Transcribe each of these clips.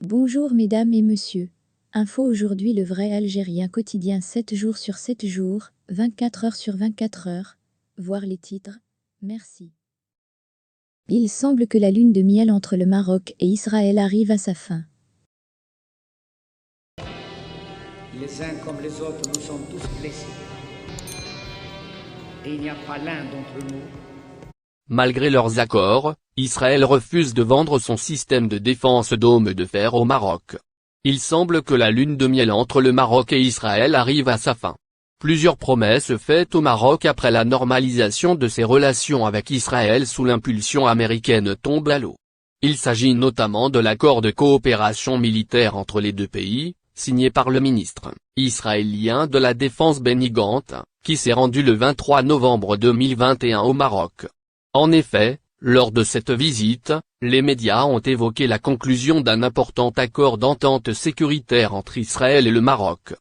Bonjour mesdames et messieurs. Info aujourd'hui, le vrai algérien quotidien 7 jours sur 7 jours, 24 heures sur 24 heures. Voir les titres. Merci. Il semble que la lune de miel entre le Maroc et Israël arrive à sa fin. Les uns comme les autres, nous sommes tous blessés. Et il n'y a pas l'un d'entre nous. Malgré leurs accords, Israël refuse de vendre son système de défense dôme de fer au Maroc. Il semble que la lune de miel entre le Maroc et Israël arrive à sa fin. Plusieurs promesses faites au Maroc après la normalisation de ses relations avec Israël sous l'impulsion américaine tombent à l'eau. Il s'agit notamment de l'accord de coopération militaire entre les deux pays, signé par le ministre israélien de la Défense Benny Gantz, qui s'est rendu le 23 novembre 2021 au Maroc. En effet, lors de cette visite, les médias ont évoqué la conclusion d'un important accord d'entente sécuritaire entre Israël et le Maroc.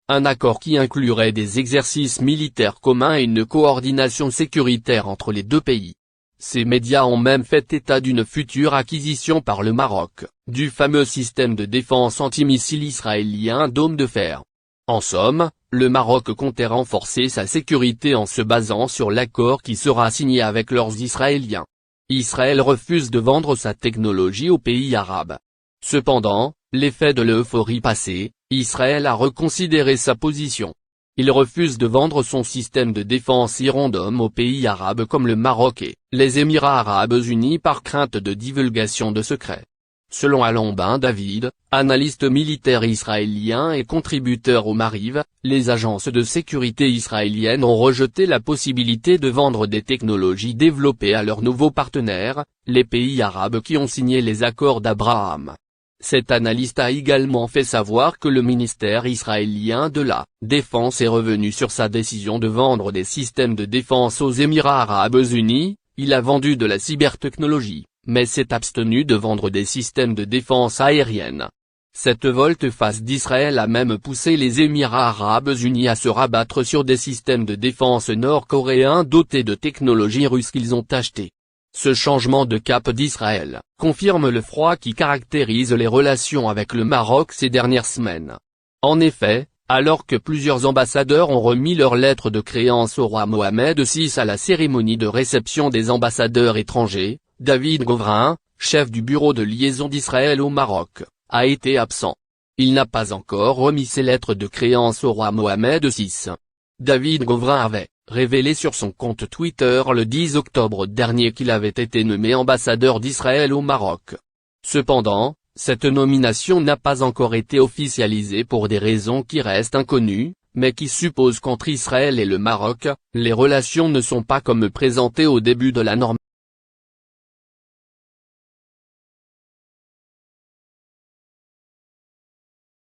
Un accord qui inclurait des exercices militaires communs et une coordination sécuritaire entre les deux pays. Ces médias ont même fait état d'une future acquisition par le Maroc, du fameux système de défense antimissile israélien Dôme de fer. En somme, le Maroc comptait renforcer sa sécurité en se basant sur l'accord qui sera signé avec leurs Israéliens. Israël refuse de vendre sa technologie aux pays arabes. Cependant, l'effet de l'euphorie passée, Israël a reconsidéré sa position. Il refuse de vendre son système de défense Hirondome aux pays arabes comme le Maroc et les Émirats arabes unis par crainte de divulgation de secrets. Selon Alon Ben David, analyste militaire israélien et contributeur au Mariv, les agences de sécurité israéliennes ont rejeté la possibilité de vendre des technologies développées à leurs nouveaux partenaires, les pays arabes qui ont signé les accords d'Abraham. Cet analyste a également fait savoir que le ministère israélien de la Défense est revenu sur sa décision de vendre des systèmes de défense aux Émirats arabes unis. Il a vendu de la cybertechnologie, mais s'est abstenu de vendre des systèmes de défense aérienne. Cette volte-face d'Israël a même poussé les Émirats arabes unis à se rabattre sur des systèmes de défense nord-coréens dotés de technologies russes qu'ils ont achetées. Ce changement de cap d'Israël confirme le froid qui caractérise les relations avec le Maroc ces dernières semaines. En effet, alors que plusieurs ambassadeurs ont remis leurs lettres de créance au roi Mohamed VI à la cérémonie de réception des ambassadeurs étrangers, David Govrin, chef du bureau de liaison d'Israël au Maroc, a été absent. Il n'a pas encore remis ses lettres de créance au roi Mohamed VI. David Govrin avait révélé sur son compte Twitter le 10 octobre dernier qu'il avait été nommé ambassadeur d'Israël au Maroc. Cependant, cette nomination n'a pas encore été officialisée pour des raisons qui restent inconnues, mais qui supposent qu'entre Israël et le Maroc, les relations ne sont pas comme présentées au début de la normalisation.